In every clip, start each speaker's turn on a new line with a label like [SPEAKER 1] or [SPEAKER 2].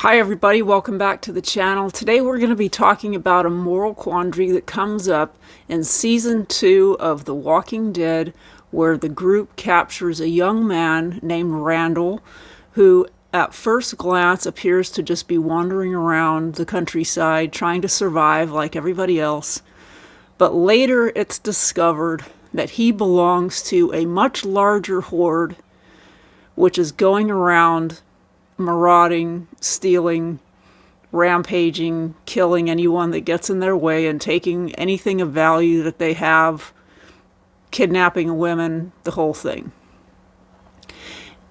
[SPEAKER 1] Hi everybody, welcome back to the channel. Today we're going to be talking about a moral quandary that comes up in Season 2 of The Walking Dead, where the group captures a young man named Randall, who at first glance appears to just be wandering around the countryside trying to survive like everybody else. But later it's discovered that he belongs to a much larger horde, which is going around marauding, stealing, rampaging, killing anyone that gets in their way and taking anything of value that they have, kidnapping women, the whole thing.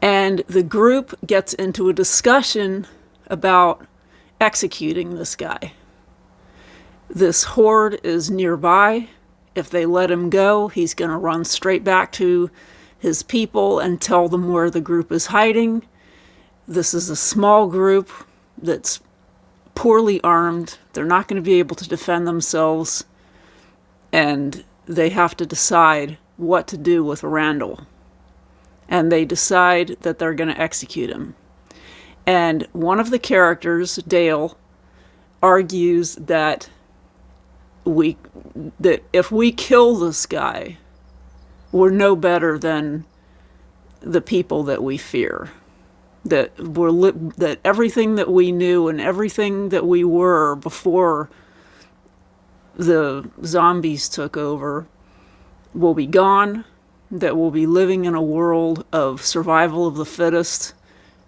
[SPEAKER 1] And the group gets into a discussion about executing this guy. This horde is nearby. If they let him go, he's going to run straight back to his people and tell them where the group is hiding. This is a small group that's poorly armed. They're not going to be able to defend themselves. And they have to decide what to do with Randall. And they decide that they're going to execute him. And one of the characters, Dale, argues that if we kill this guy, we're no better than the people that we fear. That everything that we knew and everything that we were before the zombies took over will be gone, that we'll be living in a world of survival of the fittest,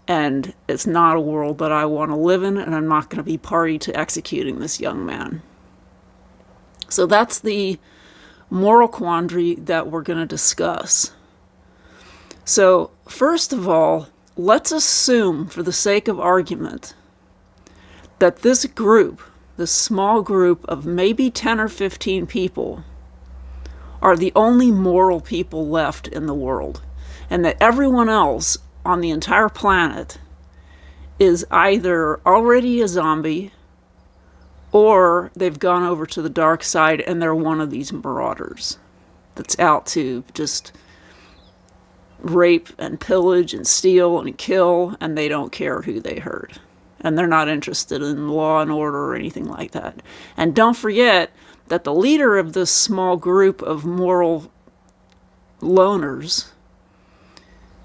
[SPEAKER 1] and it's not a world that I want to live in, and I'm not going to be party to executing this young man. So that's the moral quandary that we're going to discuss. So first of all, let's assume, for the sake of argument, that this group, this small group of maybe 10 or 15 people, are the only moral people left in the world, and that everyone else on the entire planet is either already a zombie or they've gone over to the dark side and they're one of these marauders that's out to just rape and pillage and steal and kill, and they don't care who they hurt. And they're not interested in law and order or anything like that. And don't forget that the leader of this small group of moral loners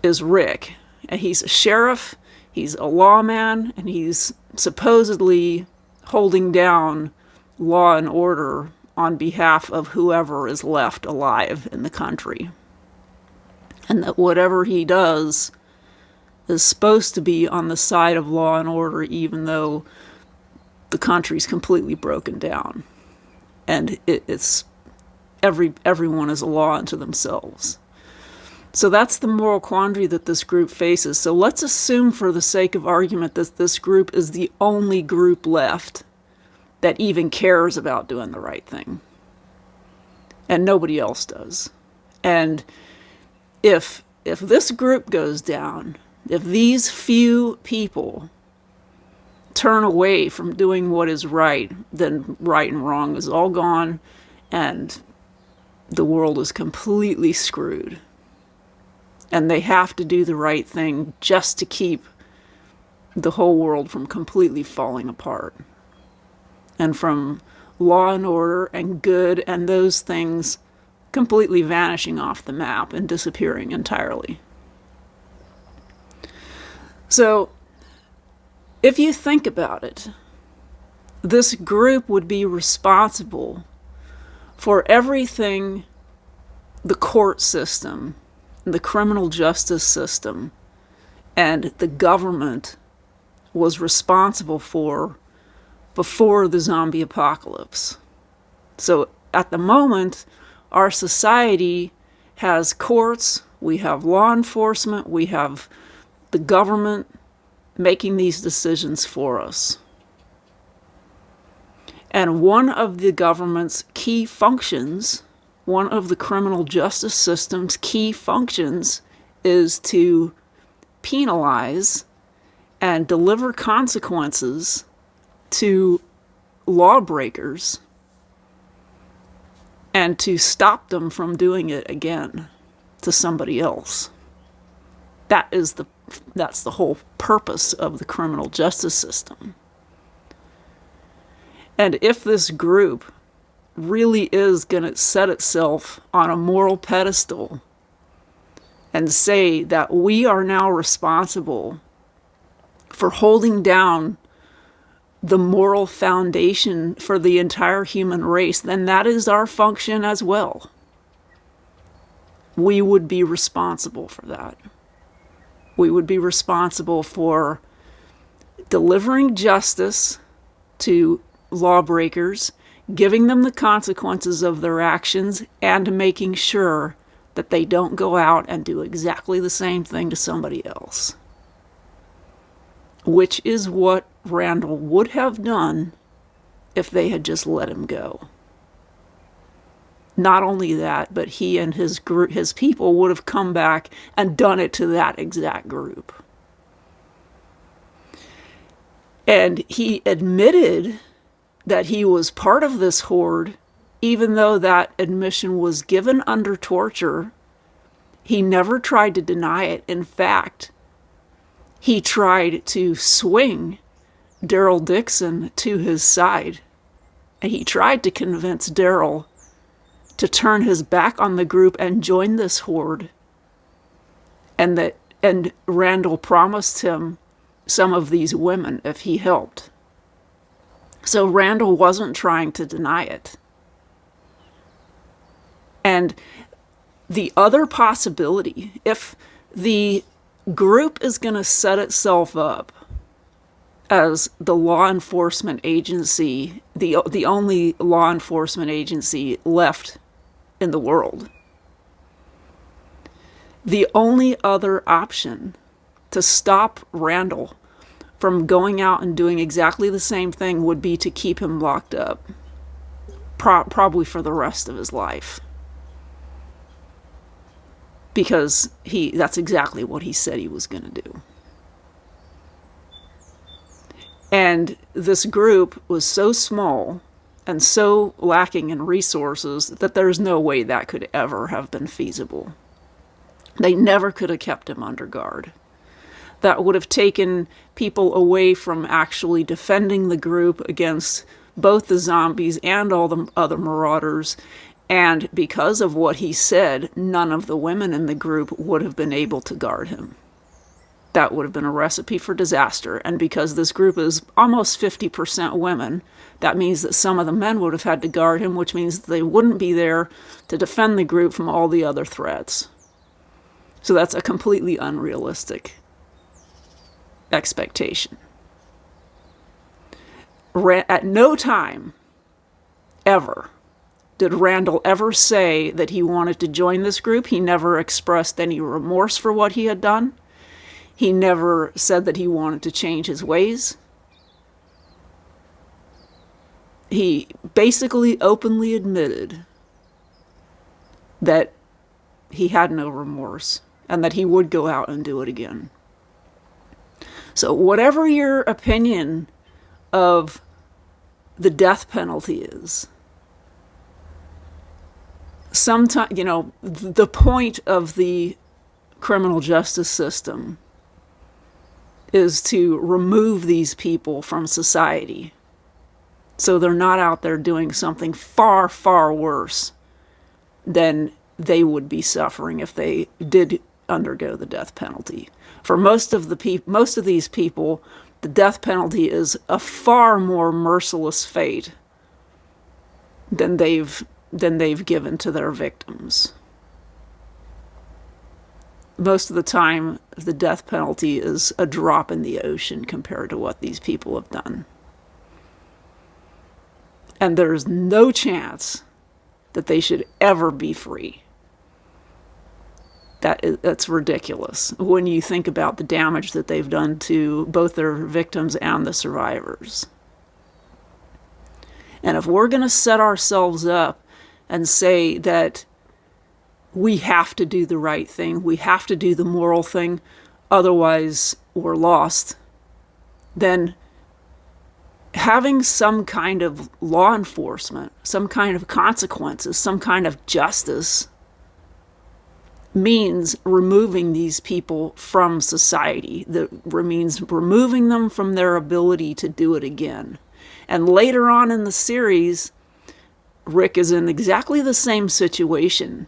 [SPEAKER 1] is Rick. And he's a sheriff, he's a lawman, and he's supposedly holding down law and order on behalf of whoever is left alive in the country. And that whatever he does is supposed to be on the side of law and order, even though the country's completely broken down. And it's everyone is a law unto themselves. So that's the moral quandary that this group faces. So let's assume, for the sake of argument, that this group is the only group left that even cares about doing the right thing. And nobody else does. And if this group goes down, if these few people turn away from doing what is right, then right and wrong is all gone, and the world is completely screwed. And they have to do the right thing just to keep the whole world from completely falling apart. And from law and order and good and those things completely vanishing off the map and disappearing entirely. So, if you think about it, this group would be responsible for everything the court system, the criminal justice system, and the government was responsible for before the zombie apocalypse. So, at the moment, our society has courts, we have law enforcement, we have the government making these decisions for us. And one of the government's key functions, one of the criminal justice system's key functions, is to penalize and deliver consequences to lawbreakers and to stop them from doing it again to somebody else. That is the That's the whole purpose of the criminal justice system. And if this group really is going to set itself on a moral pedestal and say that we are now responsible for holding down the moral foundation for the entire human race, then that is our function as well. We would be responsible for that. We would be responsible for delivering justice to lawbreakers, giving them the consequences of their actions, and making sure that they don't go out and do exactly the same thing to somebody else. Which is what Randall would have done if they had just let him go. Not only that, but he and his group, his people, would have come back and done it to that exact group. And he admitted that he was part of this horde, even though that admission was given under torture. He never tried to deny it. In fact, he tried to swing Daryl Dixon to his side. And he tried to convince Daryl to turn his back on the group and join this horde. And Randall promised him some of these women if he helped. So Randall wasn't trying to deny it. And the other possibility, if the group is going to set itself up as the law enforcement agency, the only law enforcement agency left in the world, the only other option to stop Randall from going out and doing exactly the same thing would be to keep him locked up, probably for the rest of his life. Because that's exactly what he said he was going to do. And this group was so small and so lacking in resources that there's no way that could ever have been feasible. They never could have kept him under guard. That would have taken people away from actually defending the group against both the zombies and all the other marauders. And because of what he said, none of the women in the group would have been able to guard him. That would have been a recipe for disaster. And because this group is almost 50% women, that means that some of the men would have had to guard him, which means that they wouldn't be there to defend the group from all the other threats. So that's a completely unrealistic expectation. At no time, ever, did Randall ever say that he wanted to join this group. He never expressed any remorse for what he had done. He never said that he wanted to change his ways. He basically openly admitted that he had no remorse and that he would go out and do it again. So whatever your opinion of the death penalty is, sometimes, the point of the criminal justice system is to remove these people from society so they're not out there doing something far, far worse than they would be suffering if they did undergo the death penalty. For most of these people, the death penalty is a far more merciless fate than they've given to their victims. Most of the time, the death penalty is a drop in the ocean compared to what these people have done. And there's no chance that they should ever be free. That's ridiculous when you think about the damage that they've done to both their victims and the survivors. And if we're going to set ourselves up and say that we have to do the right thing, we have to do the moral thing, otherwise we're lost, then having some kind of law enforcement, some kind of consequences, some kind of justice means removing these people from society. That means removing them from their ability to do it again. And later on in the series, Rick is in exactly the same situation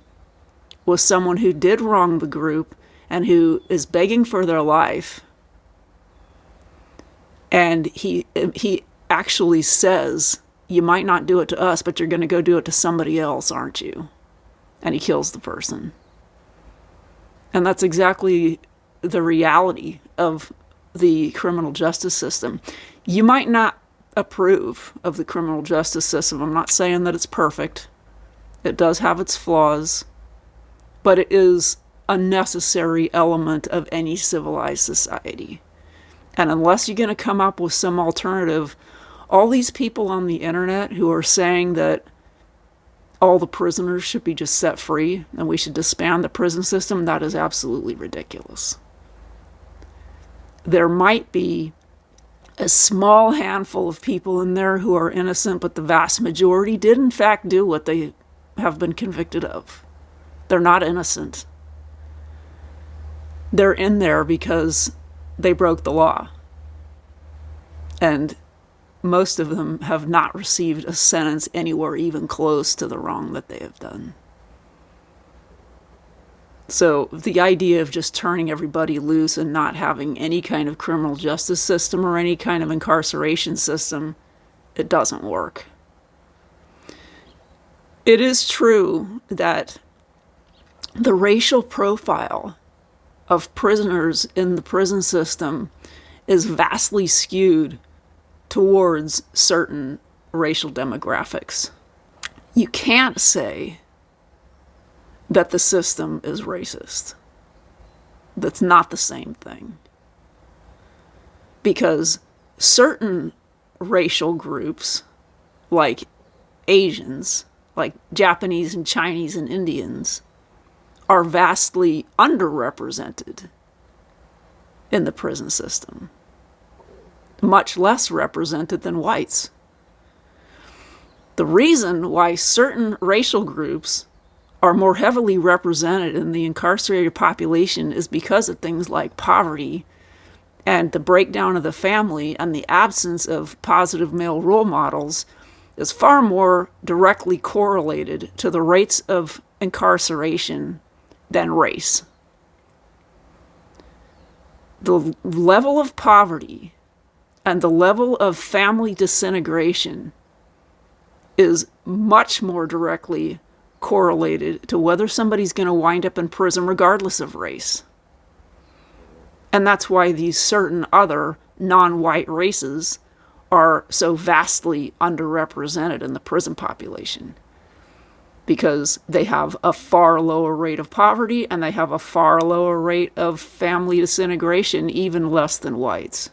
[SPEAKER 1] with someone who did wrong the group and who is begging for their life. And he actually says, you might not do it to us, but you're going to go do it to somebody else, aren't you? And he kills the person. And that's exactly the reality of the criminal justice system. You might not approve of the criminal justice system. I'm not saying that it's perfect. It does have its flaws, but it is a necessary element of any civilized society. And unless you're going to come up with some alternative, all these people on the internet who are saying that all the prisoners should be just set free and we should disband the prison system, that is absolutely ridiculous. There might be a small handful of people in there who are innocent, but the vast majority did in fact do what they have been convicted of. They're not innocent. They're in there because they broke the law. And most of them have not received a sentence anywhere even close to the wrong that they have done. So the idea of just turning everybody loose and not having any kind of criminal justice system or any kind of incarceration system, it doesn't work. It is true that the racial profile of prisoners in the prison system is vastly skewed towards certain racial demographics. You can't say that the system is racist. That's not the same thing. Because certain racial groups, like Asians, like Japanese and Chinese and Indians, are vastly underrepresented in the prison system. Much less represented than whites. The reason why certain racial groups are more heavily represented in the incarcerated population is because of things like poverty and the breakdown of the family and the absence of positive male role models is far more directly correlated to the rates of incarceration than race. The level of poverty and the level of family disintegration is much more directly correlated to whether somebody's going to wind up in prison regardless of race. And that's why these certain other non-white races are so vastly underrepresented in the prison population. Because they have a far lower rate of poverty and they have a far lower rate of family disintegration, even less than whites.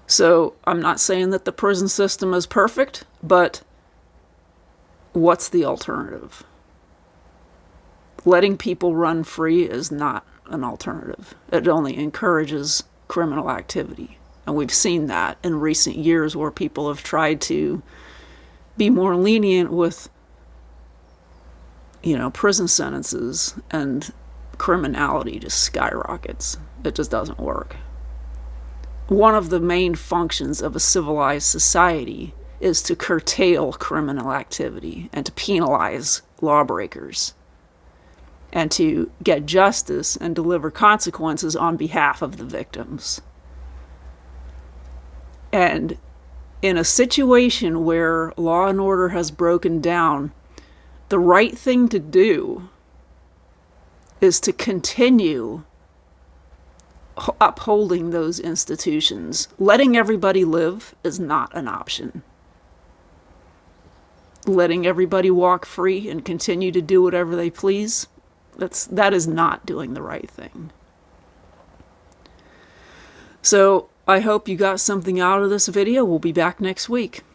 [SPEAKER 1] So I'm not saying that the prison system is perfect, but what's the alternative? Letting people run free is not an alternative. It only encourages criminal activity. And we've seen that in recent years where people have tried to be more lenient with, prison sentences, and criminality just skyrockets. It just doesn't work. One of the main functions of a civilized society is to curtail criminal activity and to penalize lawbreakers and to get justice and deliver consequences on behalf of the victims. And in a situation where law and order has broken down, the right thing to do is to continue upholding those institutions. Letting everybody live is not an option. Letting everybody walk free and continue to do whatever they please, that is not doing the right thing. So I hope you got something out of this video. We'll be back next week.